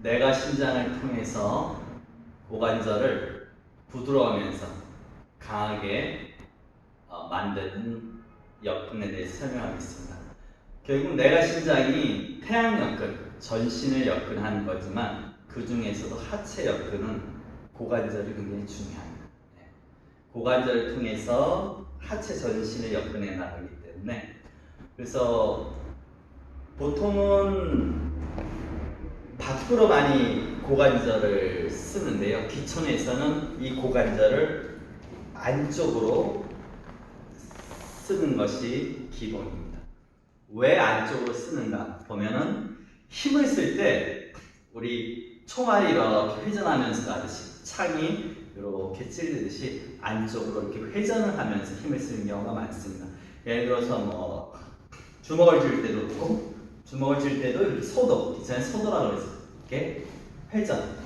내가 심장을 통해서 고관절을 부드러우면서 강하게 만드는 역근에 대해서 설명하겠습니다. 결국 내가 심장이 태양 역근, 전신을 역근하는 거지만 그 중에서도 하체 역근은 고관절이 굉장히 중요합니다. 고관절을 통해서 하체 전신을 역근해 나가기 때문에 그래서 보통은 밖으로 많이 고관절을 쓰는데요. 기촌에서는 이 고관절을 안쪽으로 쓰는 것이 기본입니다. 왜 안쪽으로 쓰는가 보면은 힘을 쓸 때 우리 총알이 이렇게 회전하면서 가듯이 창이 이렇게 찔리듯이 안쪽으로 이렇게 회전을 하면서 힘을 쓰는 경우가 많습니다. 예를 들어서 뭐 주먹을 쥘 때도 그렇고 주먹을 쥘 때도 이렇게 소도, 기존에 소도라고 그러죠. 이렇게 회전,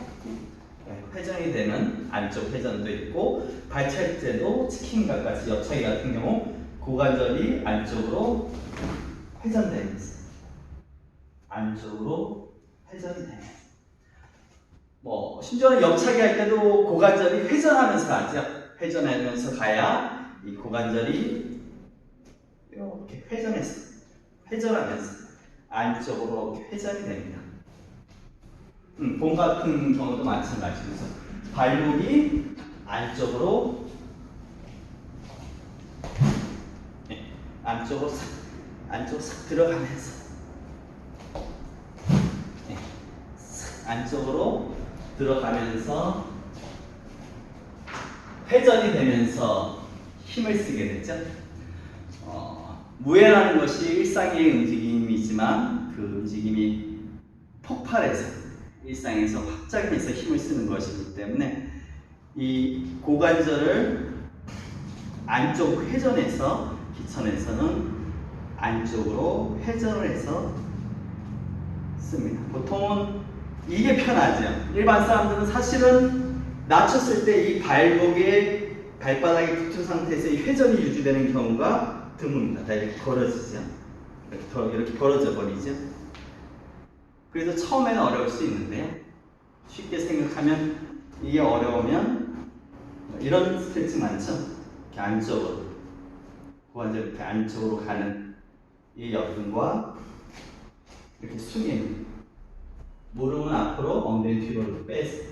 회전이 되는 안쪽 회전도 있고 발차기 때도 치킨과 같이 옆차기 같은 경우 고관절이 안쪽으로 회전되면서 안쪽으로 회전이 되면서 뭐 심지어는 옆차기 할 때도 고관절이 회전하면서 가죠. 회전하면서 가야 이 고관절이 이렇게 회전하면서 안쪽으로 이렇게 회전이 됩니다. 봄 같은 경우도 마찬가지로 발목이 안쪽으로 싹 들어가면서 안쪽으로 들어가면서 회전이 되면서 힘을 쓰게 되죠. 무예라는 것이 일상의 움직임이지만 그 움직임이 폭발해서 일상에서 확장해서 힘을 쓰는 것이기 때문에 이 고관절을 안쪽 회전해서 기천에서는 안쪽으로 회전을 해서 씁니다. 보통은 이게 편하죠. 일반 사람들은 사실은 낮췄을 때 이 발바닥이 붙은 상태에서 이 회전이 유지되는 경우가 드뭅니다. 다 이렇게 벌어지죠. 이렇게 벌어져 버리죠. 그래서 처음에는 어려울 수 있는데요. 쉽게 생각하면 이게 어려우면 이런 스트레치 많죠? 이렇게 안쪽으로 고관절 이렇게 안쪽으로 가는 이 역근과 이렇게 숙이는 무릎은 앞으로 엉덩이 뒤로 빼서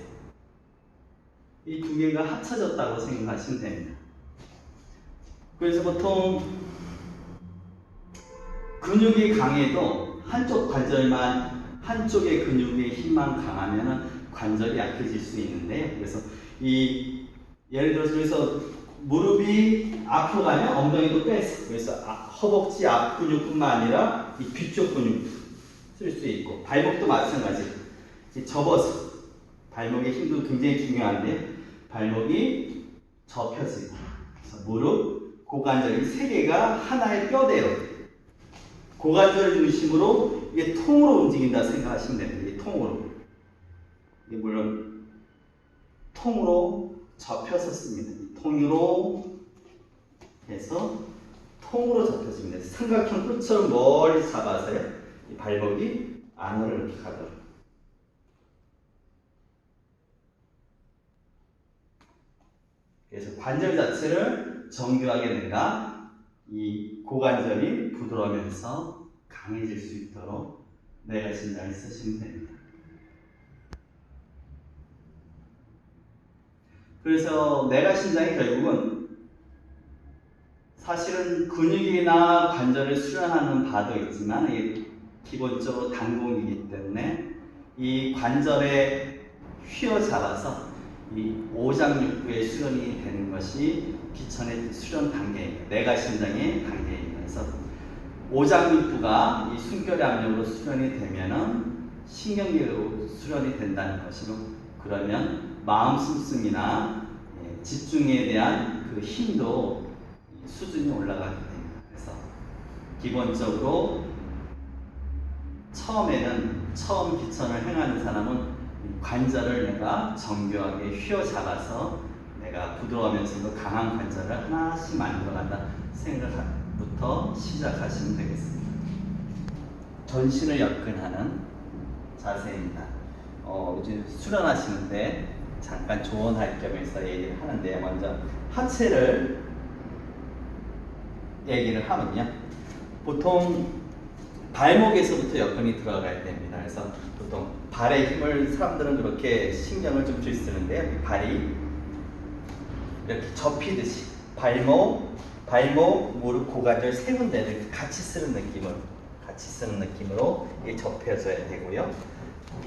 이 두 개가 합쳐졌다고 생각하시면 됩니다. 그래서 보통 근육이 강해도 한쪽 관절만 한쪽의 근육의 힘만 강하면 관절이 약해질 수 있는데요. 그래서 예를 들어서 무릎이 앞으로 가면 엉덩이도 빼서 그래서 허벅지 앞 근육뿐만 아니라 이 뒤쪽 근육 쓸 수 있고 발목도 마찬가지로 접어서 발목의 힘도 굉장히 중요한데 발목이 접혀지고 그래서 무릎, 고관절 이 세 개가 하나의 뼈대로 고관절 중심으로 이게 통으로 움직인다 생각하시면 됩니다. 이게 통으로 이게 물론 통으로 접혀서 씁니다. 통으로 해서 통으로 접혀집니다. 삼각형 끝처럼 멀리 잡아서요. 이 발목이 안으로 이렇게 가도록. 그래서 관절 자체를 정교하게 내가 이 고관절이 부드러우면서 강해질 수 있도록 내가 심장을 쓰시면 됩니다. 그래서 내가 심장이 결국은 사실은 근육이나 관절을 수련하는 바도 있지만 이게 기본적으로 단공이기 때문에 이 관절에 휘어잡아서 이 오장육부의 수련이 되는 것이 기천의 수련 단계입니다. 내가 심장의 단계입니다. 그래서 오장육부가 이 숨결의 압력으로 수련이 되면은 신경계로 수련이 된다는 것이고 그러면 마음 씀씀이나 집중에 대한 그 힘도 수준이 올라가게 됩니다. 그래서 기본적으로 처음 기천을 행하는 사람은 관절을 내가 정교하게 휘어잡아서 내가 부드러우면서도 강한 관절을 하나씩 만들어간다 생각부터 시작하시면 되겠습니다. 전신을 역근하는 자세입니다. 이제 수련하시는데 잠깐 조언할 겸해서 얘기를 하는데, 먼저 하체를 얘기를 하면요, 보통 발목에서부터 여건이 들어가야 됩니다. 그래서 보통 발의 힘을 사람들은 그렇게 신경을 좀 쓰는데요, 발이 이렇게 접히듯이 발목, 무릎, 고관절 세 군데를 같이 쓰는 느낌으로 이게 접혀져야 되고요.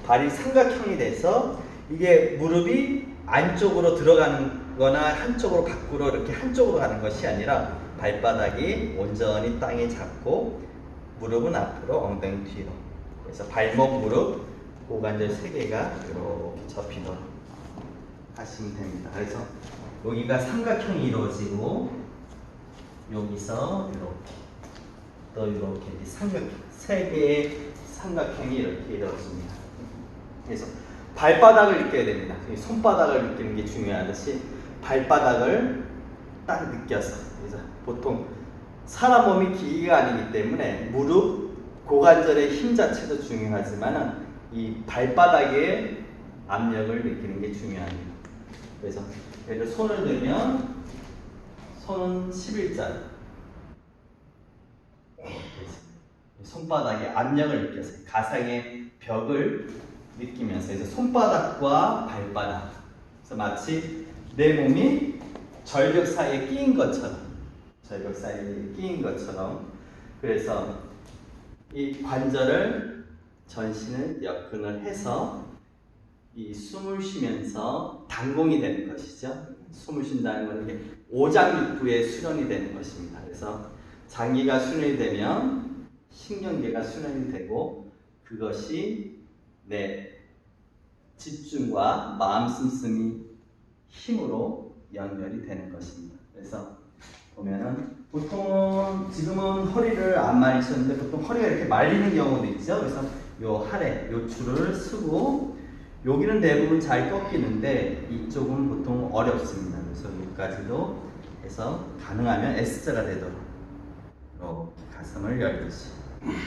발이 삼각형이 돼서 이게 무릎이 안쪽으로 들어가는 거나 한쪽으로 밖으로 이렇게 한쪽으로 가는 것이 아니라 발바닥이 온전히 땅에 잡고 무릎은 앞으로, 엉덩이 뒤로. 그래서 발목, 무릎, 고관절 세 개가 이렇게 접히도록 하시면 됩니다. 그래서 여기가 삼각형이 이루어지고 여기서 이렇게 또 이렇게 삼각형, 세 개의 삼각형이 이렇게 이루어집니다. 그래서 발바닥을 느껴야 됩니다. 손바닥을 느끼는 게 중요하듯이 발바닥을 딱 느껴서, 그래서 보통 사람 몸이 기계가 아니기 때문에 무릎, 고관절의 힘 자체도 중요하지만 이 발바닥의 압력을 느끼는 게 중요합니다. 그래서 예를 들어 손을 들면 손은 11자로 손바닥에 압력을 느껴서 가상의 벽을 느끼면서, 그래서 손바닥과 발바닥, 그래서 마치 내 몸이 절벽 사이에 끼인 것처럼, 그래서 이 관절을, 전신을 역근을 해서 이 숨을 쉬면서 단공이 되는 것이죠. 숨을 쉰다는 것은 이게 오장육부에 수련이 되는 것입니다. 그래서 장기가 수련이 되면 신경계가 수련이 되고, 그것이 내 집중과 마음 씀씀이 힘으로 연결이 되는 것입니다. 그래서 보면은 보통은 지금은 허리를 안 말리셨는데 보통 허리가 이렇게 말리는 경우도 있죠. 그래서 요 하래, 요 줄을 쓰고 여기는 대부분 잘 꺾이는데 이쪽은 보통 어렵습니다. 그래서 여기까지도 해서 가능하면 S자가 되도록 이렇게 가슴을 열듯이 이렇게.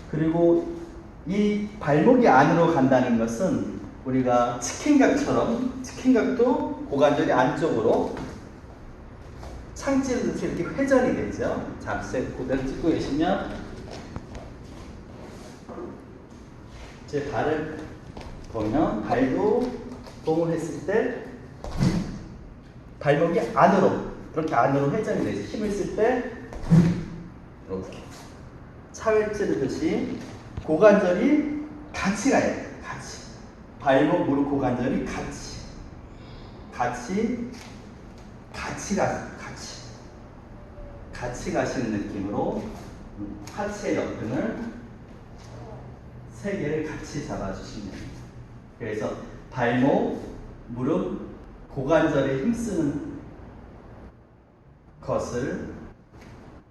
그리고 이 발목이 안으로 간다는 것은 우리가 치킨각도 고관절이 안쪽으로 창 찌르듯이 이렇게 회전이 되죠. 잠시 그대로 찍고 계시면 제 발을 보면 발도 동을 했을 때 발목이 이렇게 안으로 회전이 되죠. 힘을 쓸 때 이렇게 차를 찌르듯이 고관절이 같이 가야 돼요. 발목, 무릎, 고관절이 같이 가시는 느낌으로 하체 역근을 세 개를 같이 잡아주시면 됩니다. 그래서 발목, 무릎, 고관절에 힘쓰는 것을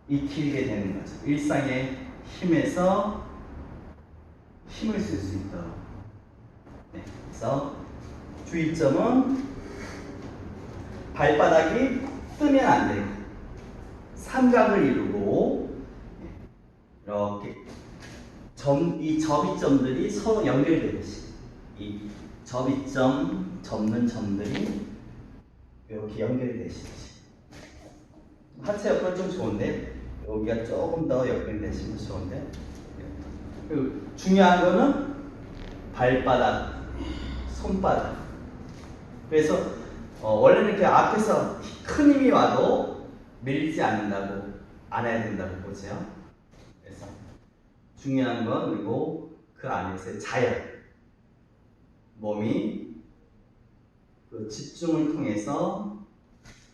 익히게 되는 거죠. 일상의 힘에서 힘을 쓸 수 있도록. 네, 그래서 주의점은 발바닥이 뜨면 안 돼요. 삼각을 이루고 이렇게 이 접이점들이 서로 연결되듯이, 이 접이점, 접는 점들이 이렇게 연결이 되시듯이. 하체 역할 좀 좋은데 여기가 조금 더 연결되시면 좋은데, 그리고 중요한 거는 발바닥, 손바닥. 그래서 원래는 이렇게 앞에서 큰 힘이 와도 밀리지 않는다고, 안 해야 된다고 보죠. 그래서 중요한 건, 그리고 그 안에서의 자연, 몸이 그 집중을 통해서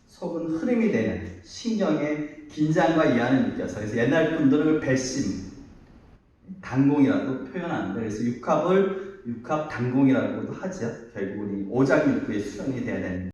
속은 흐름이 되는 신경의 긴장과 이완을 느껴서, 그래서 옛날 분들은 배심, 단공이라고 표현하는데, 그래서 육합 단공이라고도 하죠. 결국은 이 오장육부의 수련이 돼야 되는